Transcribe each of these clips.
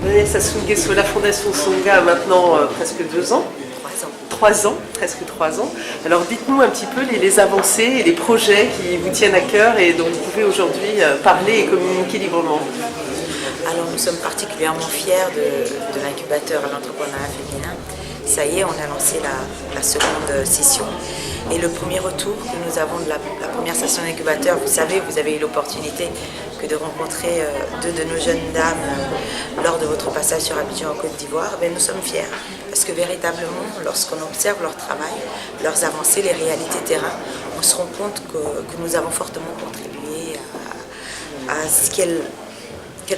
Vanessa Sungeso, la Fondation Songa a maintenant presque 2 ans. 3 ans, presque 3 ans. Alors dites-nous un petit peu les avancées et les projets qui vous tiennent à cœur et dont vous pouvez aujourd'hui parler et communiquer librement. Alors nous sommes particulièrement fiers de l'incubateur à l'entrepreneuriat féminin. Ça y est, on a lancé la seconde session. Et le premier retour que nous avons de la première session d'incubateur, vous savez, vous avez eu l'opportunité de rencontrer 2 de nos jeunes dames lors de votre passage sur Abidjan en Côte d'Ivoire. Nous sommes fiers parce que véritablement, lorsqu'on observe leur travail, leurs avancées, les réalités terrain, on se rend compte que nous avons fortement contribué à ce qu'elles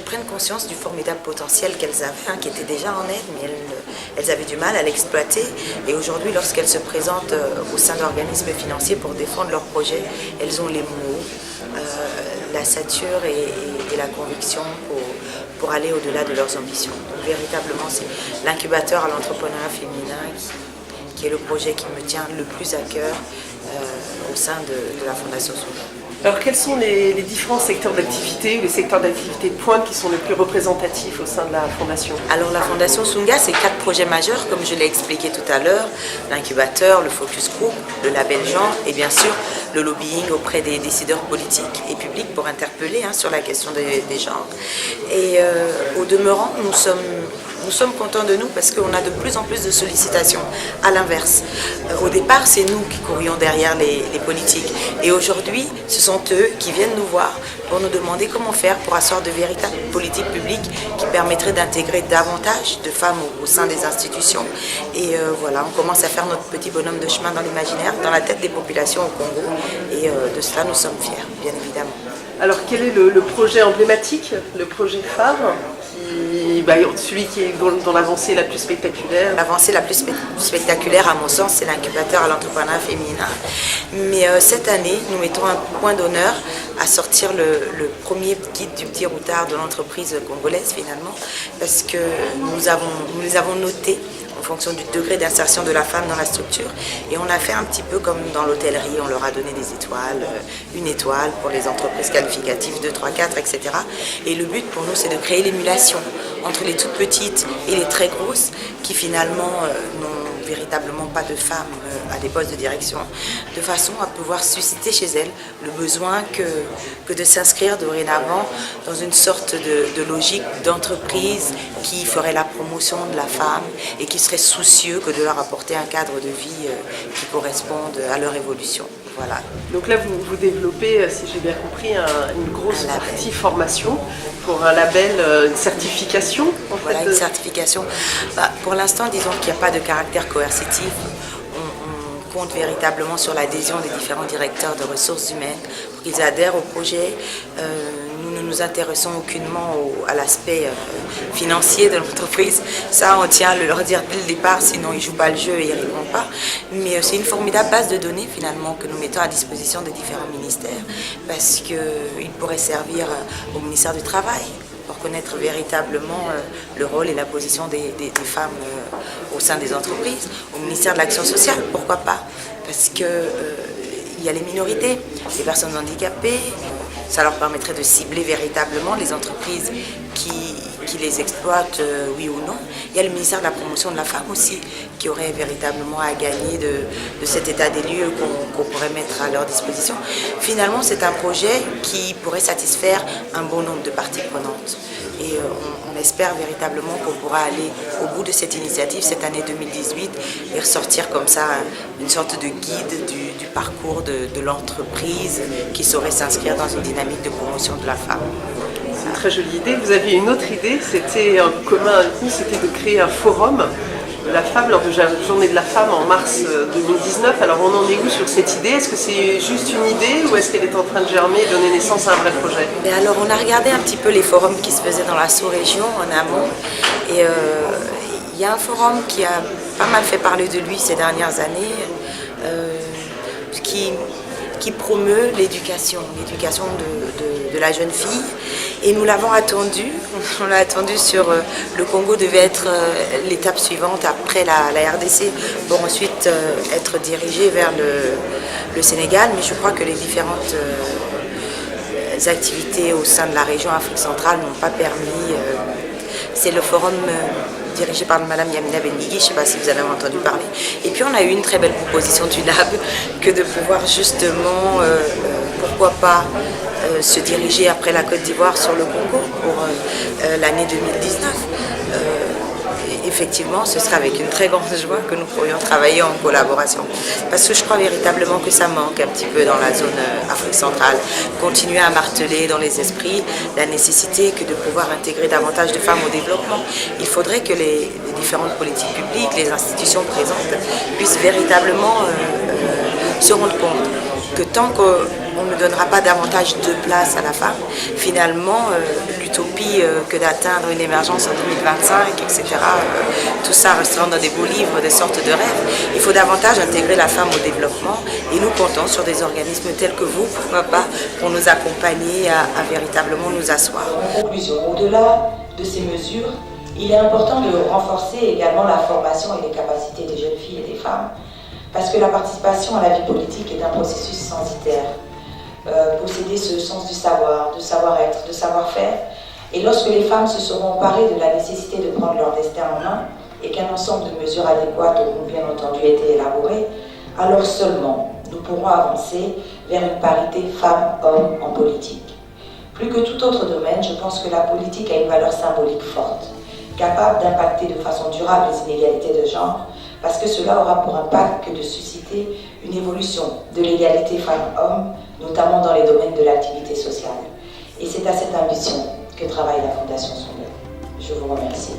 prennent conscience du formidable potentiel qu'elles avaient, qui était déjà en elles, mais elles avaient du mal à l'exploiter. Et aujourd'hui, lorsqu'elles se présentent au sein d'organismes financiers pour défendre leurs projets, elles ont les mots, la stature et la conviction pour aller au-delà de leurs ambitions. Donc véritablement, c'est l'incubateur à l'entrepreneuriat féminin qui est le projet qui me tient le plus à cœur au sein de la Fondation Songa. Alors quels sont les différents secteurs d'activité, les secteurs d'activité de pointe qui sont les plus représentatifs au sein de la Fondation? Alors la Fondation Songa, c'est 4 projets majeurs, comme je l'ai expliqué tout à l'heure: l'incubateur, le focus group, le label genre et bien sûr le lobbying auprès des décideurs politiques et publics pour interpeller sur la question des genres. Et au demeurant, nous sommes contents de nous parce qu'on a de plus en plus de sollicitations. À l'inverse, au départ, c'est nous qui courions derrière les politiques. Et aujourd'hui, ce sont eux qui viennent nous voir pour nous demander comment faire pour asseoir de véritables politiques publiques qui permettraient d'intégrer davantage de femmes au sein des institutions. Et voilà, on commence à faire notre petit bonhomme de chemin dans l'imaginaire, dans la tête des populations au Congo. Et de cela, nous sommes fiers, bien évidemment. Alors quel est le projet emblématique, le projet phare, celui dont l'avancée est la plus spectaculaire? L'avancée la plus spectaculaire, à mon sens, c'est l'incubateur à l'entrepreneuriat féminin. Mais cette année, nous mettons un point d'honneur à sortir le premier guide du petit routard de l'entreprise congolaise, finalement, parce que nous les avons notés en fonction du degré d'insertion de la femme dans la structure. Et on a fait un petit peu comme dans l'hôtellerie, on leur a donné des étoiles, 1 étoile pour les entreprises qualificatives, 2, 3, 4, etc. Et le but pour nous, c'est de créer l'émulation entre les toutes petites et les très grosses qui finalement n'ont véritablement pas de femmes à des postes de direction, de façon à pouvoir susciter chez elles le besoin que de s'inscrire dorénavant dans une sorte de logique d'entreprise qui ferait la promotion de la femme et qui serait soucieux que de leur apporter un cadre de vie qui corresponde à leur évolution. Voilà. Donc là, vous développez, si j'ai bien compris, une grosse partie formation pour un label, une certification. Voilà, une certification. Pour l'instant, disons qu'il n'y a pas de caractère coercitif. On compte véritablement sur l'adhésion des différents directeurs de ressources humaines pour qu'ils adhèrent au projet. Nous ne nous intéressons aucunement à l'aspect financier de l'entreprise. Ça, on tient à leur dire dès le départ, sinon ils ne jouent pas le jeu et ils n'y arriveront pas. Mais c'est une formidable base de données finalement que nous mettons à disposition des différents ministères parce qu'il pourrait servir au ministère du Travail pour connaître véritablement le rôle et la position des femmes au sein des entreprises, au ministère de l'Action sociale, pourquoi pas, parce que il y a les minorités, les personnes handicapées, ça leur permettrait de cibler véritablement les entreprises qui les exploitent, oui ou non. Il y a le ministère de la promotion de la femme aussi, qui aurait véritablement à gagner de cet état des lieux qu'on pourrait mettre à leur disposition. Finalement, c'est un projet qui pourrait satisfaire un bon nombre de parties prenantes. Et on espère véritablement qu'on pourra aller au bout de cette initiative cette année 2018 et ressortir comme ça une sorte de guide du parcours de l'entreprise qui saurait s'inscrire dans une dynamique de promotion de la femme. C'est une très jolie idée. Vous aviez une autre idée, c'était en commun avec nous, c'était de créer un forum de la femme lors de la journée de la femme en mars 2019. Alors on en est où sur cette idée? Est-ce que c'est juste une idée ou est-ce qu'elle est en train de germer et donner naissance à un vrai projet? Alors on a regardé un petit peu les forums qui se faisaient dans la sous-région en amont et il y a un forum qui a pas mal fait parler de lui ces dernières années qui promeut l'éducation de la jeune fille. Et nous l'avons attendu, on l'a attendu sur le Congo devait être l'étape suivante après la RDC pour ensuite être dirigé vers le Sénégal, mais je crois que les différentes activités au sein de la région Afrique centrale n'ont pas permis C'est le forum dirigé par Madame Yamina Benguigui, je ne sais pas si vous en avez entendu parler. Et puis on a eu une très belle proposition du NAB que de pouvoir justement, pourquoi pas, se diriger après la Côte d'Ivoire sur le Congo pour l'année 2019. Effectivement, ce sera avec une très grande joie que nous pourrions travailler en collaboration. Parce que je crois véritablement que ça manque un petit peu dans la zone Afrique centrale. Continuer à marteler dans les esprits la nécessité que de pouvoir intégrer davantage de femmes au développement. Il faudrait que les différentes politiques publiques, les institutions présentes puissent véritablement se rendre compte que tant qu'on ne donnera pas davantage de place à la femme, finalement, l'utopie que d'atteindre une émergence en 2025, etc., tout ça restera dans des beaux livres, des sortes de rêves. Il faut davantage intégrer la femme au développement et nous comptons sur des organismes tels que vous, pourquoi pas, pour nous accompagner à véritablement nous asseoir. En conclusion, au-delà de ces mesures, il est important de renforcer également la formation et les capacités des jeunes filles et des femmes, parce que la participation à la vie politique est un processus censitaire. Posséder ce sens du savoir, de savoir-être, de savoir-faire, et lorsque les femmes se seront emparées de la nécessité de prendre leur destin en main, et qu'un ensemble de mesures adéquates auront bien entendu été élaborées, alors seulement nous pourrons avancer vers une parité femmes-hommes en politique. Plus que tout autre domaine, je pense que la politique a une valeur symbolique forte, capable d'impacter de façon durable les inégalités de genre, parce que cela aura pour impact que de susciter une évolution de l'égalité femmes-hommes, notamment dans les domaines de l'activité sociale. Et c'est à cette ambition que travaille la Fondation Sondel. Je vous remercie.